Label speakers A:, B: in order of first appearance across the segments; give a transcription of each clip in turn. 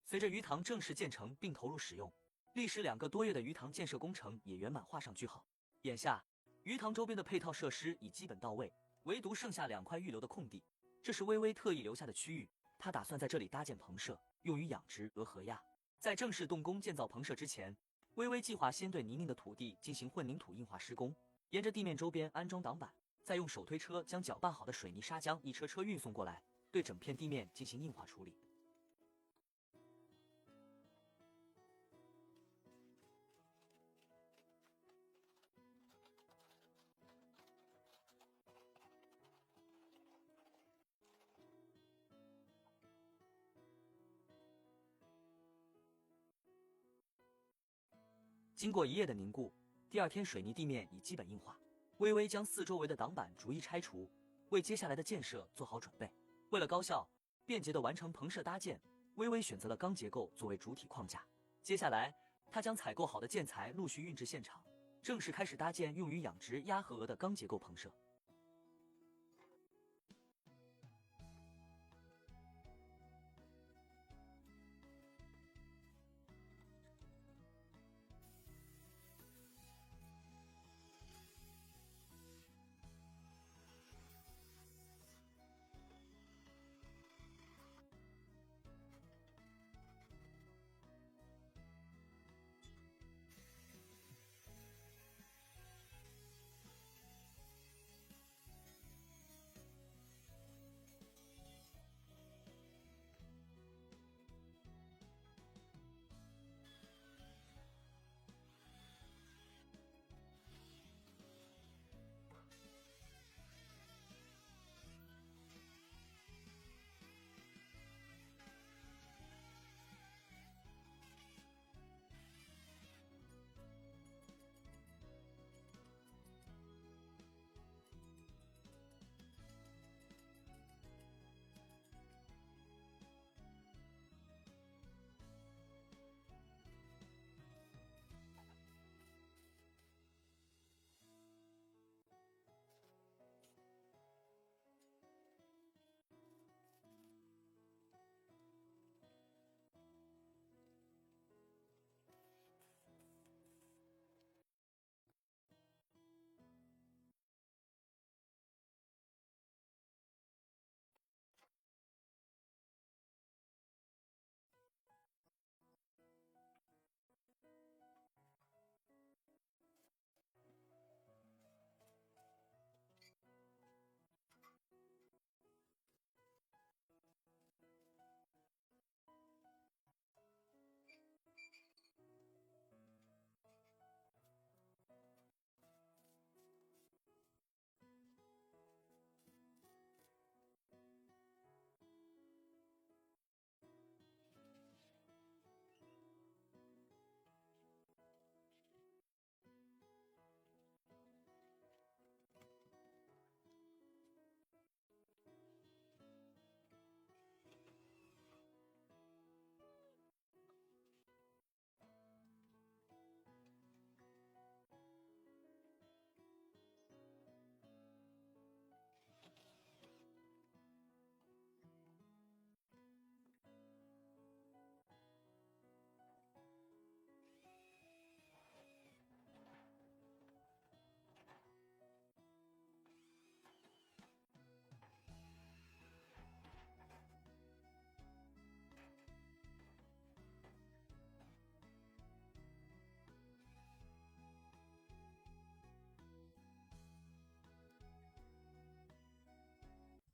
A: 随着鱼塘正式建成并投入使用，历时2个多月的鱼塘建设工程也圆满画上句号。眼下，鱼塘周边的配套设施已基本到位，唯独剩下2块预留的空地，这是微微特意留下的区域。他打算在这里搭建棚舍，用于养殖鹅和鸭。在正式动工建造棚舍之前，微微计划先对泥泞的土地进行混凝土硬化施工，沿着地面周边安装挡板，再用手推车将搅拌好的水泥砂浆一车车运送过来，对整片地面进行硬化处理。经过1夜的凝固，第2天水泥地面已基本硬化。微微将四周围的挡板逐一拆除，为接下来的建设做好准备。为了高效便捷地完成棚舍搭建，微微选择了钢结构作为主体框架。接下来，他将采购好的建材陆续运至现场，正式开始搭建用于养殖鸭和鹅的钢结构棚舍。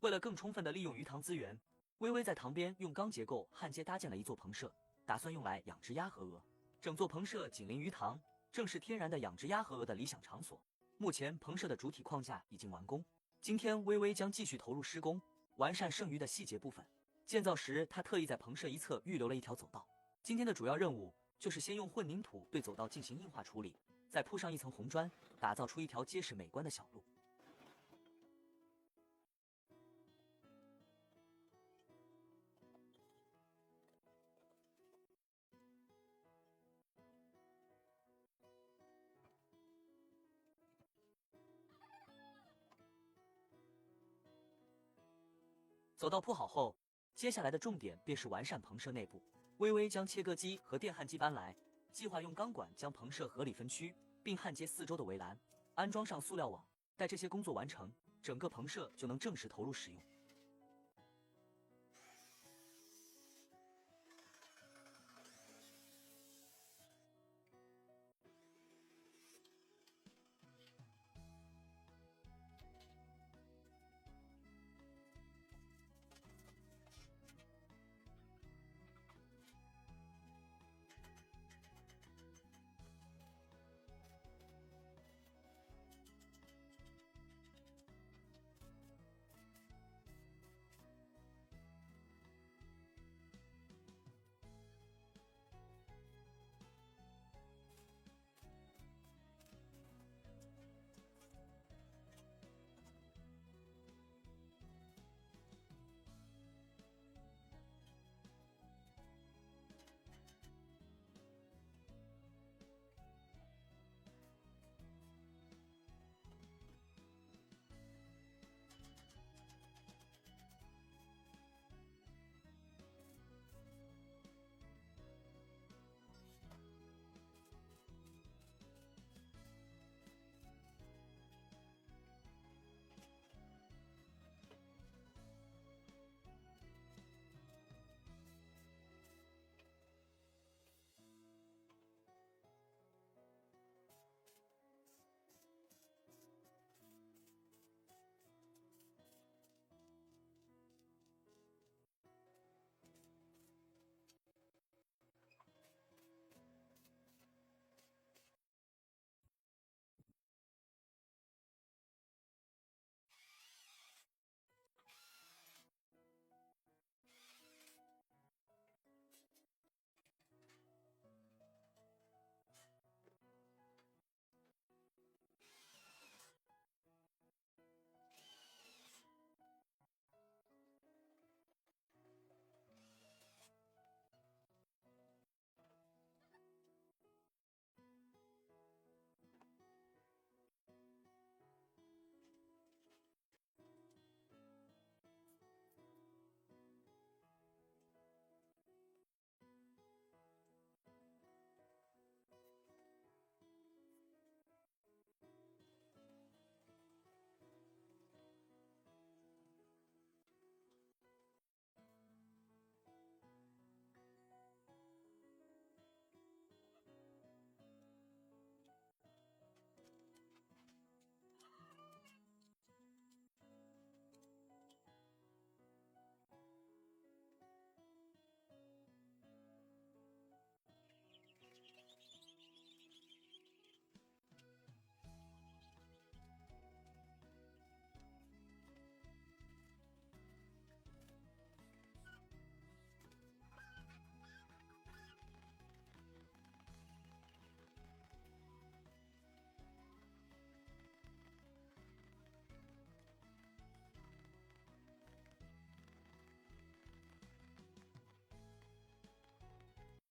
A: 为了更充分地利用鱼塘资源，微微在塘边用钢结构焊接搭建了一座棚舍，打算用来养殖鸭和鹅。整座棚舍紧邻鱼塘，正是天然的养殖鸭和鹅的理想场所。目前棚舍的主体框架已经完工，今天微微将继续投入施工，完善剩余的细节部分。建造时，他特意在棚舍一侧预留了一条走道。今天的主要任务就是先用混凝土对走道进行硬化处理，再铺上一层红砖，打造出一条结实美观的小路。走道铺好后，接下来的重点便是完善棚舍内部。微微将切割机和电焊机搬来，计划用钢管将棚舍合理分区，并焊接四周的围栏，安装上塑料网。待这些工作完成，整个棚舍就能正式投入使用。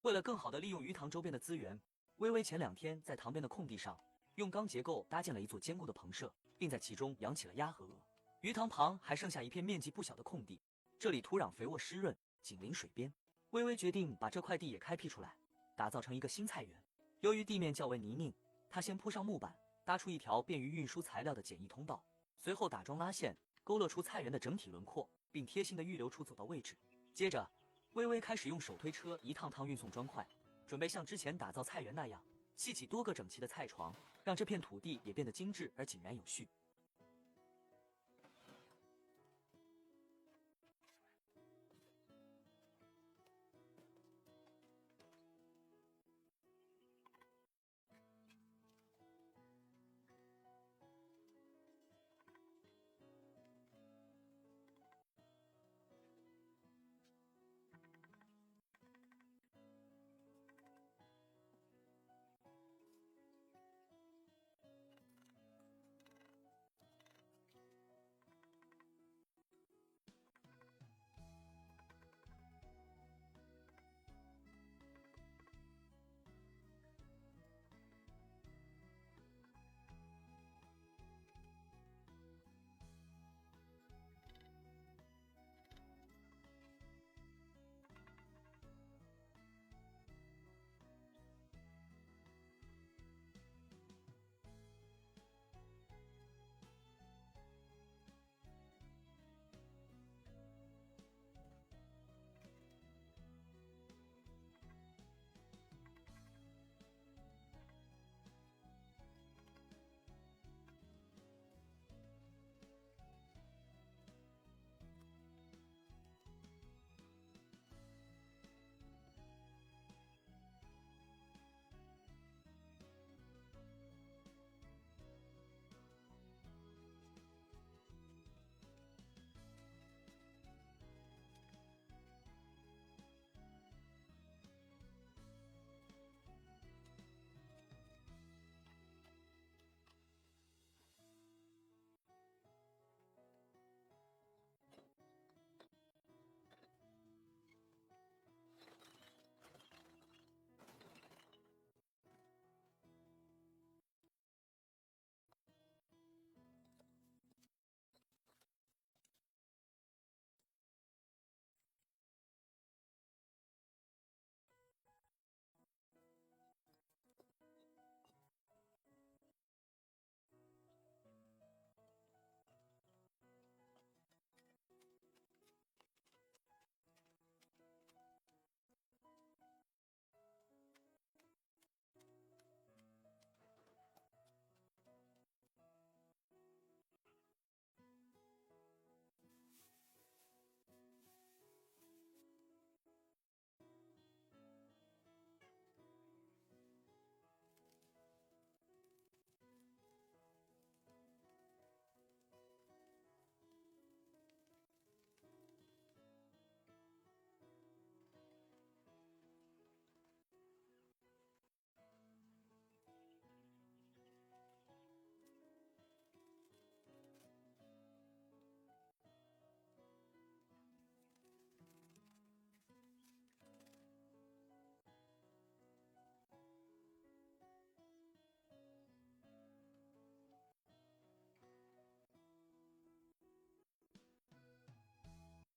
A: 为了更好地利用鱼塘周边的资源，微微前2天在塘边的空地上用钢结构搭建了一座坚固的棚舍，并在其中养起了鸭和鹅。鱼塘旁还剩下一片面积不小的空地，这里土壤肥沃湿润，紧邻水边。微微决定把这块地也开辟出来，打造成一个新菜园。由于地面较为泥泞，他先铺上木板，搭出一条便于运输材料的简易通道，随后打桩拉线，勾勒出菜园的整体轮廓，并贴心地预留出走道位置。接着微微开始用手推车一趟趟运送砖块，准备像之前打造菜园那样砌起多个整齐的菜床，让这片土地也变得精致而井然有序。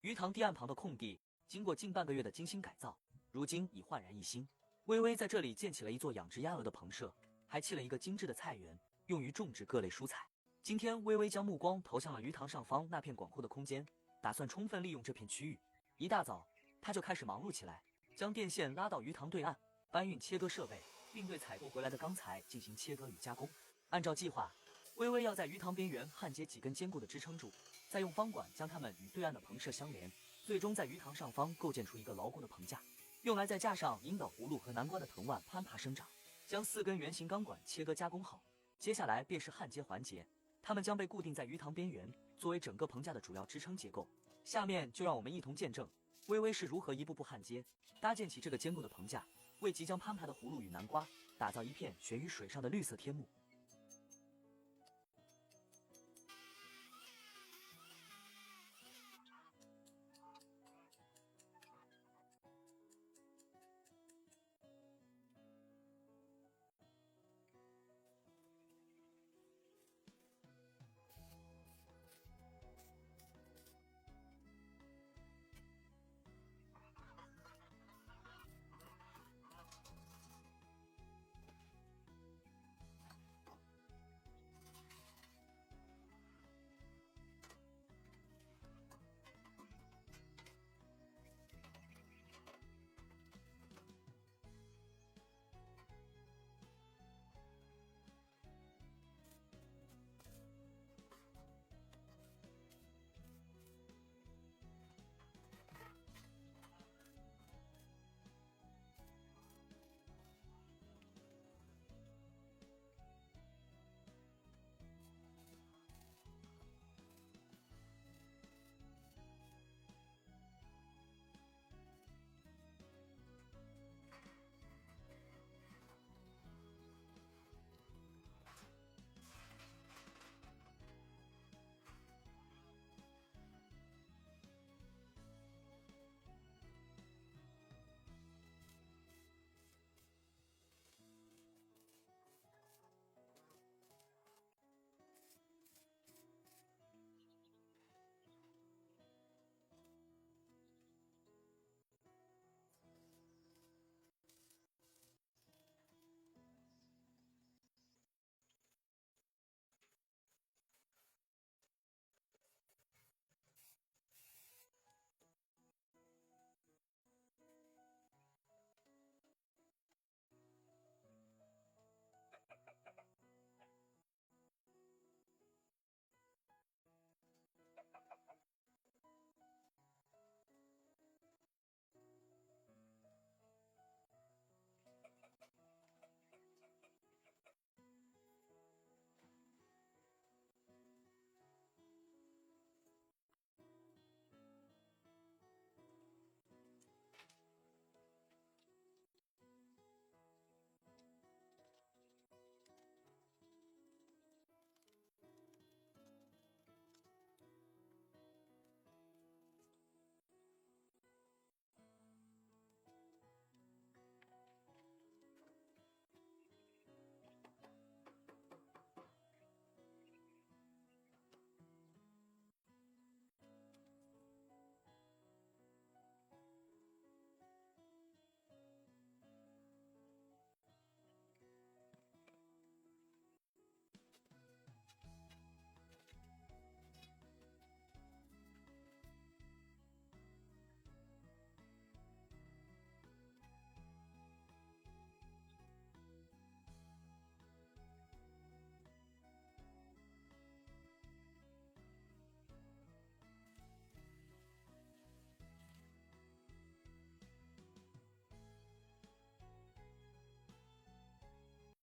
A: 鱼塘堤岸旁的空地，经过近半个月的精心改造，如今已焕然一新。微微在这里建起了一座养殖鸭鹅的棚舍，还砌了一个精致的菜园，用于种植各类蔬菜。今天，微微将目光投向了鱼塘上方那片广阔的空间，打算充分利用这片区域。一大早，他就开始忙碌起来，将电线拉到鱼塘对岸，搬运切割设备，并对采购回来的钢材进行切割与加工。按照计划，微微要在鱼塘边缘焊接几根坚固的支撑柱，再用方管将它们与对岸的棚舍相连，最终在鱼塘上方构建出一个牢固的棚架，用来在架上引导葫芦和南瓜的藤蔓攀爬生长。将4根圆形钢管切割加工好，接下来便是焊接环节。它们将被固定在鱼塘边缘，作为整个棚架的主要支撑结构。下面就让我们一同见证微微是如何一步步焊接，搭建起这个坚固的棚架，为即将攀爬的葫芦与南瓜打造一片悬于水上的绿色天幕。